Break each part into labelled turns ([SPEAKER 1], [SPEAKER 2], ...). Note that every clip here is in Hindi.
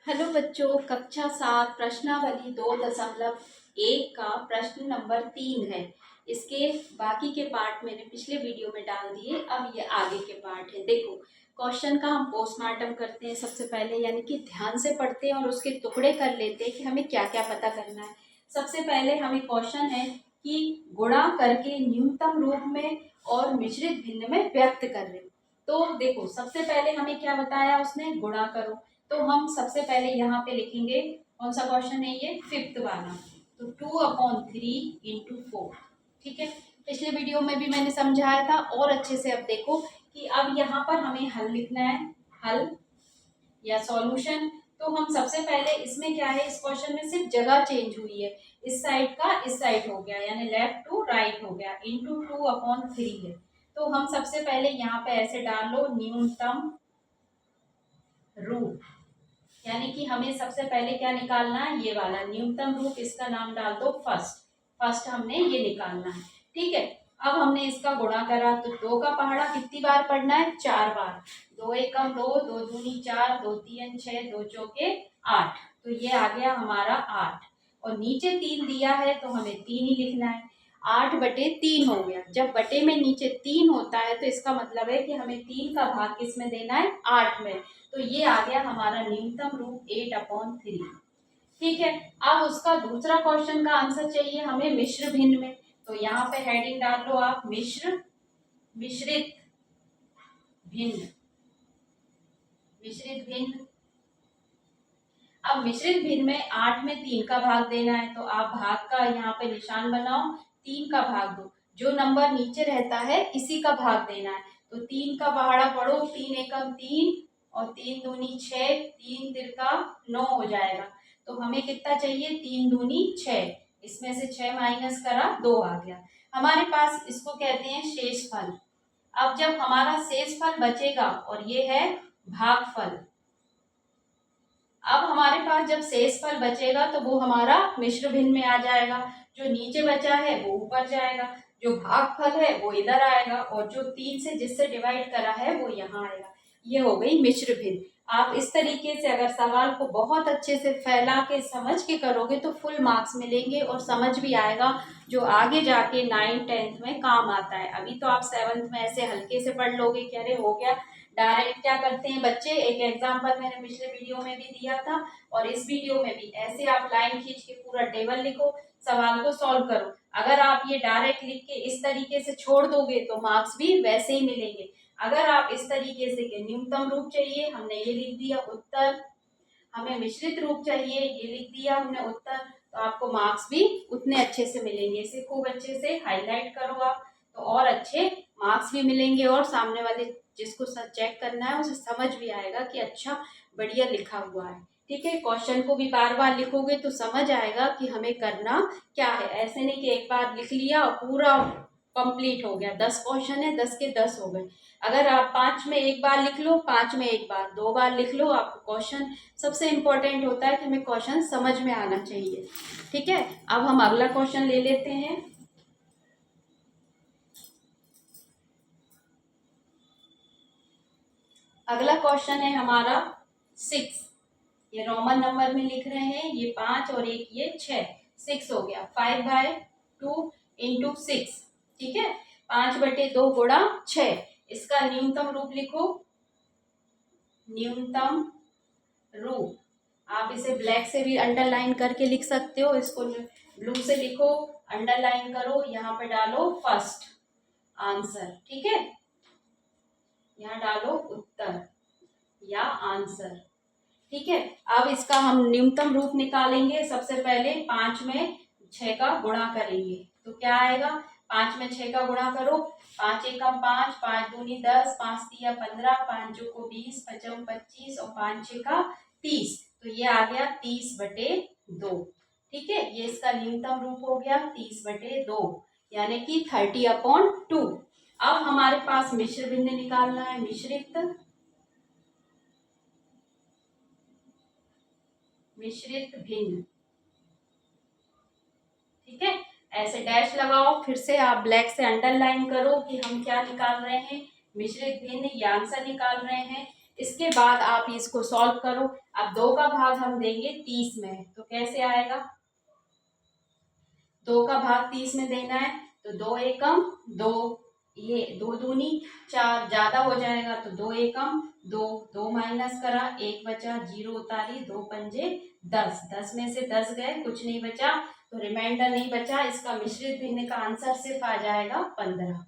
[SPEAKER 1] हेलो बच्चों, कक्षा 7 प्रश्नावली 2.1 का प्रश्न नंबर 3 है। इसके बाकी के पार्ट मैंने पिछले वीडियो में डाल दिए। अब ये आगे के पार्ट है। देखो, क्वेश्चन का हम पोस्टमार्टम करते हैं सबसे पहले, यानी कि ध्यान से पढ़ते हैं और उसके टुकड़े कर लेते हैं कि हमें क्या क्या पता करना है। सबसे पहले हमें क्वेश्चन है कि गुणा करके न्यूनतम रूप में और मिश्रित भिन्न में व्यक्त कर रहे। तो देखो, सबसे पहले हमें क्या बताया उसने, गुणा करो। तो हम सबसे पहले यहाँ पे लिखेंगे, कौन सा क्वेश्चन है ये, 5th वाला। तो 2/3 इंटू 4। ठीक है, पिछले वीडियो में भी मैंने समझाया था और अच्छे से। अब देखो कि अब यहाँ पर हमें हल लिखना है, हल या सॉल्यूशन। तो हम सबसे पहले इसमें क्या है, इस क्वेश्चन में सिर्फ जगह चेंज हुई है, इस साइड का इस साइड हो गया, यानी लेफ्ट टू राइट हो गया, इंटू 2/3 है। तो हम सबसे पहले यहाँ पे ऐसे डाल लो, न्यूनतम रूप, यानी कि हमें सबसे पहले क्या निकालना है, ये वाला न्यूनतम रूप। इसका नाम डाल दो फर्स्ट। फर्स्ट हमने ये निकालना है। ठीक है, अब हमने इसका गुणा करा तो 2 का पहाड़ा कितनी बार पढ़ना है, 4 बार। 2 एकम 2, 2 दूनी 4, 2 तीन 6, 2 चौके 8। तो ये आ गया हमारा 8। और नीचे 3 दिया है तो हमें 3 ही लिखना है। 8/3 हो गया। जब बटे में नीचे 3 होता है तो इसका मतलब है कि हमें 3 का भाग किस में देना है, 8 में। तो ये आ गया हमारा न्यूनतम रूप 8/3। ठीक है, अब उसका दूसरा क्वेश्चन का आंसर चाहिए हमें मिश्र भिन्न में। तो यहाँ पे हेडिंग डाल लो आप, मिश्रित भिन्न, मिश्रित भिन्न। अब मिश्रित भिन्न में 8 में 3 का भाग देना है। तो आप भाग का यहाँ पे निशान बनाओ, 3 का भाग दो। जो नंबर नीचे रहता है इसी का भाग देना है। तो 3 का पहाड़ा पढ़ो, 3 एकम 3 और 3 दूनी 6, 3 तिरका 9 हो जाएगा। तो हमें कितना चाहिए, 3 दूनी 6। इसमें से 6 माइनस करा, 2 आ गया हमारे पास। इसको कहते हैं शेषफल। अब जब हमारा शेषफल बचेगा, और ये है भागफल, अब हमारे पास जब शेषफल बचेगा तो वो हमारा मिश्र भिन्न में आ जाएगा। जो नीचे बचा है वो ऊपर जाएगा, जो भागफल है वो इधर आएगा, और जो 3 से जिससे डिवाइड करा है वो यहाँ आएगा। ये हो गई मिश्र भिन्न। आप इस तरीके से अगर सवाल को बहुत अच्छे से फैला के समझ के करोगे तो फुल मार्क्स मिलेंगे और समझ भी आएगा, जो आगे जाके 9th 10th में काम आता है। अभी तो आप 7th में ऐसे हल्के से पढ़ लोगे कि अरे हो गया। डायरेक्ट क्या करते हैं बच्चे, एक एग्जाम्पल मैंने पिछले वीडियो में भी दिया था और इस वीडियो में भी, ऐसे आप लाइन खींच के पूरा टेबल लिखो, सवाल को सॉल्व करो। अगर आप ये डायरेक्ट लिख के इस तरीके से छोड़ दोगे तो मार्क्स भी वैसे ही मिलेंगे। अगर आप इस तरीके से कि न्यूनतम रूप चाहिए, हमने ये लिख दिया उत्तर, हमें मिश्रित रूप चाहिए, ये लिख दिया हमने उत्तर, तो आपको मार्क्स भी उतने अच्छे से मिलेंगे। इसे खूब अच्छे से हाईलाइट करो आप, तो और अच्छे मार्क्स भी मिलेंगे और सामने वाले जिसको चेक करना है उसे समझ भी आएगा कि अच्छा बढ़िया लिखा हुआ है। ठीक है, क्वेश्चन को भी बार बार लिखोगे तो समझ आएगा कि हमें करना क्या है। ऐसे नहीं कि एक बार लिख लिया और पूरा कंप्लीट हो गया। 10 क्वेश्चन है, 10 के 10 हो गए। अगर आप 5 में एक बार लिख लो, 5 में एक बार, 2 बार लिख लो, आपको क्वेश्चन, सबसे इम्पोर्टेंट होता है कि हमें क्वेश्चन समझ में आना चाहिए। ठीक है, अब हम अगला क्वेश्चन ले लेते हैं। अगला क्वेश्चन है हमारा 6। ये रोमन नंबर में लिख रहे हैं, ये 5 और एक ये 6, 6 हो गया। 5/2 इंटू 6। ठीक है, 5/2 गुणा 6। इसका न्यूनतम रूप लिखो, न्यूनतम रूप। आप इसे ब्लैक से भी अंडरलाइन करके लिख सकते हो, इसको ब्लू से लिखो, अंडरलाइन करो, यहाँ पे डालो फर्स्ट आंसर। ठीक है, यहाँ डालो उत्तर या आंसर। ठीक है, अब इसका हम न्यूनतम रूप निकालेंगे। सबसे पहले 5 में 6 का गुणा करेंगे तो क्या आएगा, 5 में 6 का गुणा करो, 5 एकम 5, 5 दूनी 10, 5 तिया 15, 5 को 20, 5 25 और 5 6 का 30। तो ये आ गया 30/2। ठीक है, ये इसका न्यूनतम रूप हो गया 30/2, यानी कि 30/2। अब हमारे पास मिश्र भिन्न निकालना है, मिश्रित भिन्न। ठीक है, ऐसे डैश लगाओ, फिर से आप ब्लैक से अंडरलाइन करो कि हम क्या निकाल रहे हैं, मिश्रित भिन्न, ये आंसर निकाल रहे हैं। इसके बाद आप इसको सॉल्व करो। अब 2 का भाग हम देंगे 30 में, तो कैसे आएगा? 2 का भाग 30 में देना है तो 2 एकम 2, ये 2 दूनी 4, ज्यादा हो जाएगा तो 2 एकम 2, 2 माइनस करा 1 बचा, 0 उतारी, 2 पंजे 10, 10 में से 10 गए, कुछ नहीं बचा तो रिमाइंडर नहीं बचा। इसका मिश्रित भिन्न का आंसर सिर्फ आ जाएगा 15।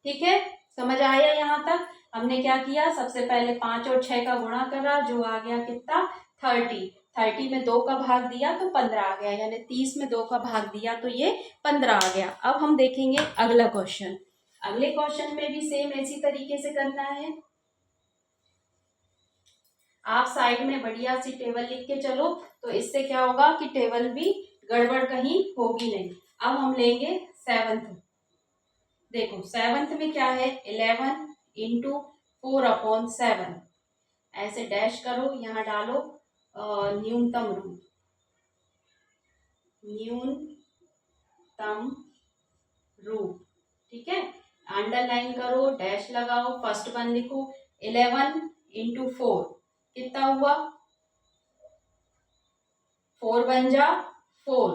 [SPEAKER 1] ठीक है, समझ आया? यहाँ तक हमने क्या किया, सबसे पहले 5 और 6 का गुणा करा, जो आ गया कितना 30, 30 में 2 का भाग दिया तो 15 आ गया, यानी 30 में 2 का भाग दिया तो ये 15 आ गया। अब हम देखेंगे अगला क्वेश्चन। अगले क्वेश्चन में भी सेम इसी तरीके से करना है। आप साइड में बढ़िया सी टेबल लिख के चलो, तो इससे क्या होगा कि टेबल भी गड़बड़ कहीं होगी नहीं। अब हम लेंगे 7th। देखो 7th में क्या है, 11 इंटू 4/7, ऐसे डैश करो, यहाँ डालो न्यूनतम रूप, न्यूनतम रूप, ठीक है, अंडरलाइन करो, डैश लगाओ, फर्स्ट वन लिखो। 11 इंटू 4 कितना हुआ, 4 बन जा 4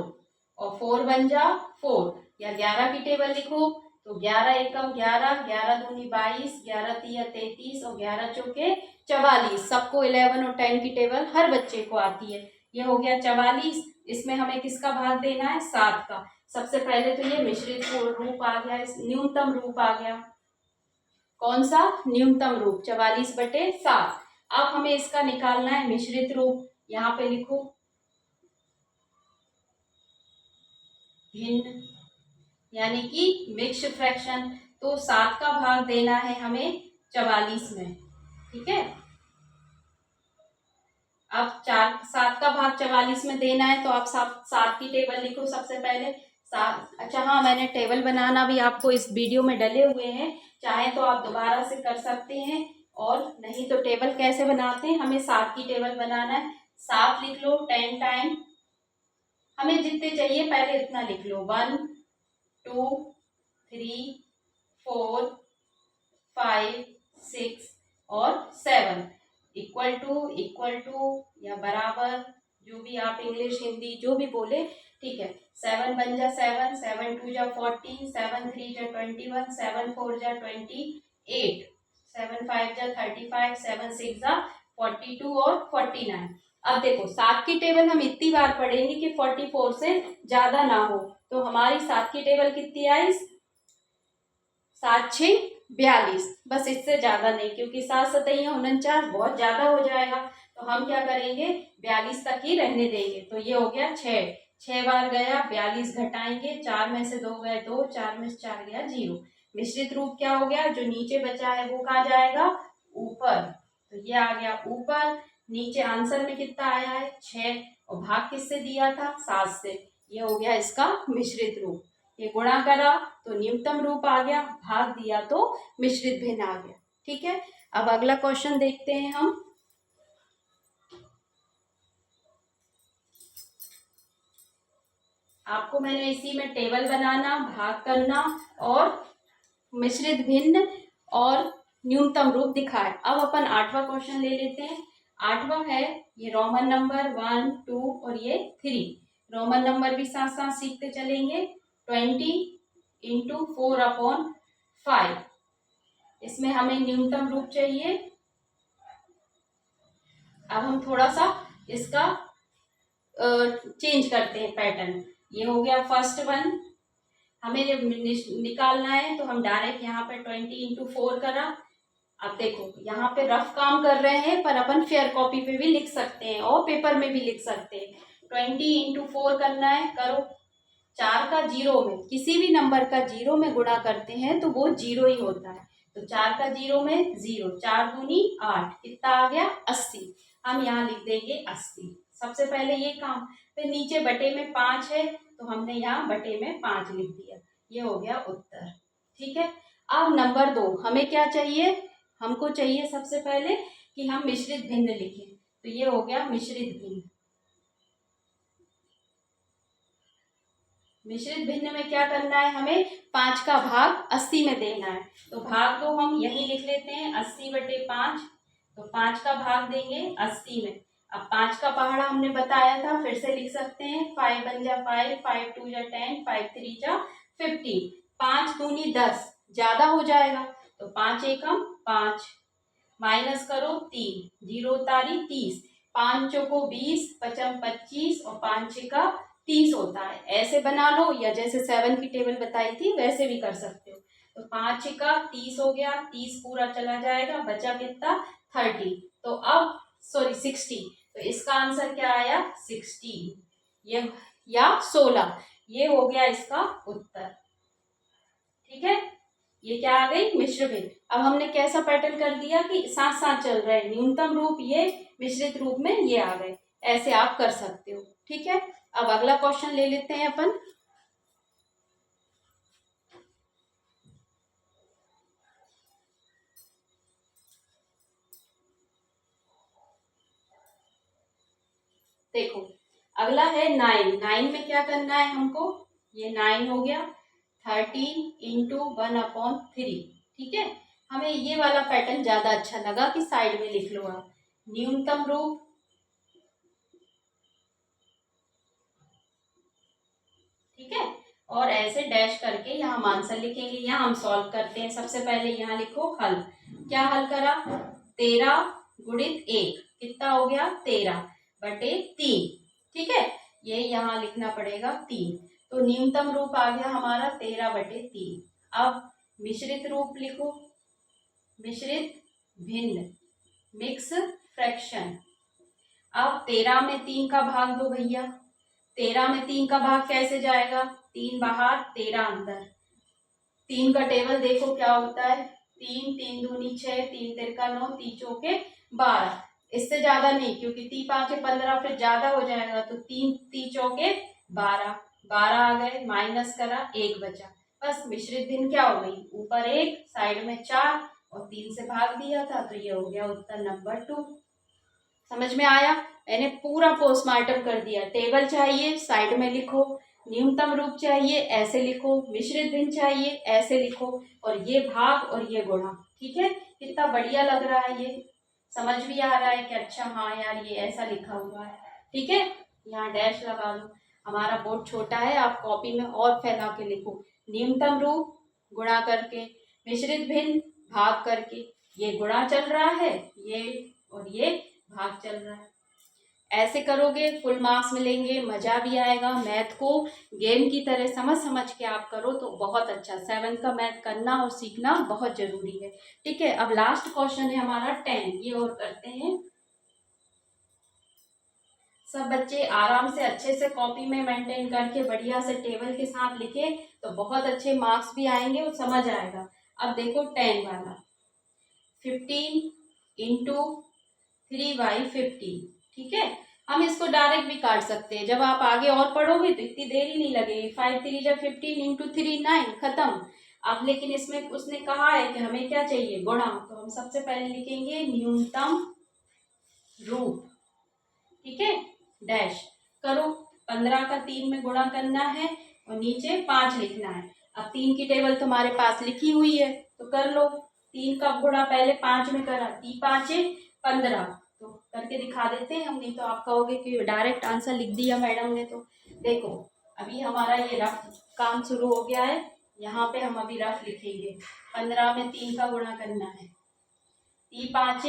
[SPEAKER 1] और 4 बन जा 4, या 11 की टेबल लिखो तो 11 एकम 11, 11 दूनी 22, 11 तिया 33 और 11 चौके 44। सबको 11 और 10 की टेबल हर बच्चे को आती है। ये हो गया 44। इसमें हमें किसका भाग देना है, 7 का। सबसे पहले तो ये मिश्रित रूप आ गया, न्यूनतम रूप आ गया। कौन सा, न्यूनतम रूप, 44/7। अब हमें इसका निकालना है मिश्रित रूप, यहाँ पे लिखो भिन्न, यानी कि मिक्स्ड फ्रैक्शन। तो 7 का भाग देना है हमें 44 में, ठीक है। अब 7 का भाग 44 में देना है तो आप 7 की टेबल लिखो सबसे पहले। 7, अच्छा हाँ, मैंने टेबल बनाना भी आपको इस वीडियो में डले हुए हैं, चाहे तो आप दोबारा से कर सकते हैं, और नहीं तो टेबल कैसे बनाते हैं, हमें 7 की टेबल बनाना है। 7 लिख लो 10 टाइम, हमें जितने चाहिए पहले इतना लिख लो, 1 2 3 4 5 6 और 7, इक्वल टू या बराबर, जो भी आप इंग्लिश हिंदी जो भी बोले, ठीक है। 7 बन जा 7, 7 2 जा 40, 7 3 जा 21, 7 4 जा 28, 7 5 जा 35, 7 6 जा 42 और 49। अब देखो 7 की टेबल हम इतनी बार पढ़ेंगे कि 44 से ज्यादा ना हो, तो हमारी 7 की टेबल कितनी आई, 7 6 42, बस इससे ज्यादा नहीं, क्योंकि 7 7 49 बहुत ज्यादा हो जाएगा, तो हम क्या करेंगे 42 तक ही रहने देंगे। तो ये हो गया 6 बार गया, 42 घटाएंगे, 4 में से 2 गए 2, 4 में से 4 गया 0। मिश्रित रूप क्या हो गया, जो नीचे बचा है वो कहाँ जाएगा, ऊपर, तो ये आ गया ऊपर। नीचे आंसर में कितना आया है 6, और भाग किससे दिया था, 7 से। ये हो गया इसका मिश्रित रूप। ये गुणा करा तो न्यूनतम रूप आ गया, भाग दिया तो मिश्रित भिन्न आ गया, ठीक है। अब अगला क्वेश्चन देखते हैं हम। आपको मैंने इसी में टेबल बनाना, भाग करना और मिश्रित भिन्न और न्यूनतम रूप दिखाए। अब अपन 8वां क्वेश्चन ले लेते हैं। 8वां है ये रोमन नंबर 1 2 और ये 3, रोमन नंबर भी साथ साथ सीखते चलेंगे। 20 इंटू 4/5, इसमें हमें न्यूनतम रूप चाहिए। अब हम थोड़ा सा इसका चेंज करते हैं पैटर्न। ये हो गया फर्स्ट वन, हमें जब निकालना है तो हम डायरेक्ट यहाँ पे 20 इंटू 4 करा। अब देखो यहाँ पे रफ काम कर रहे हैं, पर अपन फेयर कॉपी पे भी लिख सकते हैं और पेपर में भी लिख सकते हैं। 20 इंटू 4 करना है, करो। 4 का 0 में, किसी भी नंबर का 0 में गुणा करते हैं तो वो 0 ही होता है, तो 4 का 0 में 0, 4 दूनी 8, कितना आ गया 80। हम यहाँ लिख देंगे 80, सबसे पहले ये काम। फिर नीचे बटे में 5 है तो हमने यहाँ बटे में 5 लिख दिया, ये हो गया उत्तर, ठीक है। अब नंबर 2 हमें क्या चाहिए, हमको चाहिए सबसे पहले कि हम मिश्रित भिन्न लिखें, तो ये हो गया मिश्रित भिन्न। मिश्रित भिन्न में क्या करना है, हमें 5 का भाग 80 में देना है, तो भाग तो हम यही लिख लेते हैं 80/5, तो 5 का भाग देंगे 80 में। अब 5 का पहाड़ा हमने बताया था, फिर से लिख सकते हैं। 5 1 जा 5, 5 2 जा 10, 5 3 जा 15। 5 दूनी 10, ज्यादा हो जाएगा तो 5 एकम 5, माइनस करो 3, 0 उतारी 30, 5 चौको 20, पचम 25 और 5 छक्का 30 होता है। ऐसे बना लो या जैसे 7 की टेबल बताई थी वैसे भी कर सकते हो। तो 5 छक्का 30 हो गया, 30 पूरा चला जाएगा, बचा कितना 30। तो अब सॉरी 60, तो इसका आंसर क्या आया 16 ये या 16, ये हो गया इसका उत्तर। ठीक है, ये क्या आ गई मिश्र भिन्न। अब हमने कैसा पैटर्न कर दिया कि साथ साथ चल रहे हैं, न्यूनतम रूप ये, मिश्रित रूप में ये आ गए। ऐसे आप कर सकते हो। ठीक है, अब अगला क्वेश्चन ले लेते हैं अपन। देखो अगला है 9। 9 में क्या करना है हमको, ये 9 हो गया, 13 इंटू 1/3। ठीक है, हमें ये वाला पैटर्न ज्यादा अच्छा लगा कि साइड में लिख लो आप, न्यूनतम रूप, ठीक है, और ऐसे डैश करके यहाँ हम आंसर लिखेंगे। यहाँ हम सॉल्व करते हैं। सबसे पहले यहाँ लिखो हल। क्या हल करा, 13 गुणित 1 कितना हो गया 13 बटे 3। ठीक है, ये यहाँ लिखना पड़ेगा 3। तो न्यूनतम रूप आ गया हमारा 13 बटे 3। अब मिश्रित रूप लिखो, मिश्रित भिन्न, मिक्स फ्रैक्शन। अब 13 में 3 का भाग दो भैया। 13 में 3 का भाग कैसे जाएगा, 3 बाहर 13 अंदर। 3 का टेबल देखो क्या होता है, 3 3 दूनी 6, 3 तिरका 9, 3 चौके 12। इससे ज्यादा नहीं, क्योंकि 3 5 15 फिर ज्यादा हो जाएगा। तो 3 3 चौके 12, 12 आ गए, माइनस करा 1 बचा। बस मिश्रित भिन्न क्या हो गई, ऊपर 1 साइड में 4 और 3 से भाग दिया था, तो ये हो गया उत्तर नंबर 2। समझ में आया, मैंने पूरा पोस्टमार्टम कर दिया। टेबल चाहिए साइड में लिखो, न्यूनतम रूप चाहिए ऐसे लिखो, मिश्रित भिन्न चाहिए ऐसे लिखो, और ये भाग और ये गुणा। ठीक है, कितना बढ़िया लग रहा है, ये समझ भी आ रहा है कि अच्छा हाँ यार ये ऐसा लिखा हुआ है। ठीक है, यहाँ डैश लगा लो। हमारा बोर्ड छोटा है, आप कॉपी में और फैला के लिखो, न्यूनतम रूप गुणा करके, मिश्रित भिन्न भाग करके, ये गुणा चल रहा है ये और ये भाग चल रहा है। ऐसे करोगे फुल मार्क्स मिलेंगे, मजा भी आएगा। मैथ को गेम की तरह समझ समझ के आप करो तो बहुत अच्छा। 7 का मैथ करना और सीखना बहुत जरूरी है। ठीक है, अब लास्ट क्वेश्चन है हमारा 10, ये और करते हैं। सब बच्चे आराम से अच्छे से कॉपी में मेंटेन करके बढ़िया से टेबल के साथ लिखे तो बहुत अच्छे मार्क्स भी आएंगे और समझ आएगा। अब देखो 10 वाला, 15 इंटू 3/15। ठीक है, हम इसको डायरेक्ट भी काट सकते हैं। जब आप आगे और पढ़ोगे तो इतनी देर ही नहीं लगेगी। 5 3 जा 15 इंटू 3 9 खत्म। अब लेकिन इसमें उसने कहा है कि हमें क्या चाहिए, गुणा। तो हम सबसे पहले लिखेंगे न्यूनतम रूप। ठीक है, डैश करो, 15 का 3 में गुणा करना है और नीचे 5 लिखना है। अब 3 की टेबल तुम्हारे पास लिखी हुई है तो कर लो। 3 का गुणा पहले 5 में करा, 3 5 15। तो करके दिखा देते हैं हम, नहीं तो आप कहोगे कि डायरेक्ट आंसर लिख दिया मैडम ने। तो देखो अभी हमारा ये रफ काम शुरू हो गया है। यहाँ पे हम अभी रफ लिखेंगे। 15 में 3 का गुणा करना है, 3 5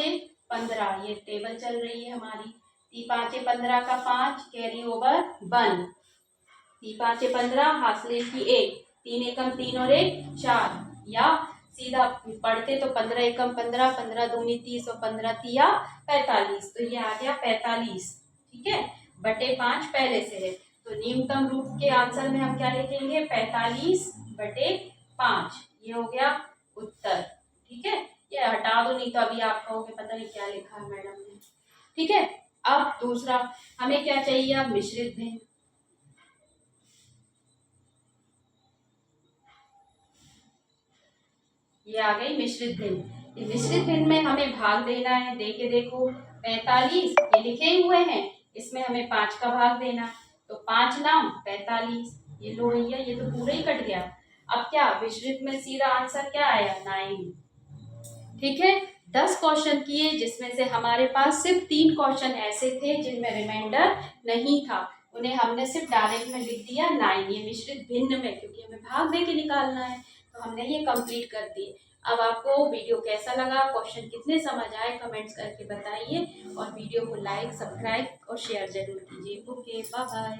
[SPEAKER 1] 15, ये टेबल चल रही है हमारी। 3 5 15 का 5 कैरी ओवर 1, 3 5 15 हासिल की 1, 3 एकम 3 और 1 4, या सीधा पढ़ते तो 15 एकम 15, 15 दूनी 30 और 15 तिया 45। तो ये आ गया 45। ठीक है, बटे 5 पहले से है, तो न्यूनतम रूप के आंसर में हम क्या लिखेंगे 45 बटे 5। ये हो गया उत्तर। ठीक है, ये हटा दो, नहीं तो अभी आप कहोगे पता नहीं क्या लिखा है मैडम ने। ठीक है, अब दूसरा हमें क्या चाहिए, अब मिश्रित भिन्न। ये आ गई मिश्रित भिन्न। मिश्रित भिन्न में हमें भाग देना है। दे के देखो 45 ये लिखे हुए हैं, इसमें हमें 5 का भाग देना। तो 5 नाम 45, ये लो भैया, ये तो पूरा ही कट गया। अब क्या मिश्रित में सीधा आंसर क्या आया 9। ठीक है, 10 क्वेश्चन किए, जिसमें से हमारे पास सिर्फ 3 क्वेश्चन ऐसे थे जिनमें रिमाइंडर नहीं था, उन्हें हमने सिर्फ डायरेक्ट में लिख दिया 9, ये मिश्रित भिन्न में, क्योंकि हमें भाग दे के निकालना है, तो हमने ये कंप्लीट कर दिए। अब आपको वीडियो कैसा लगा, क्वेश्चन कितने समझ आए, कमेंट्स करके बताइए, और वीडियो को लाइक, सब्सक्राइब और शेयर जरूर कीजिए। Okay, bye bye.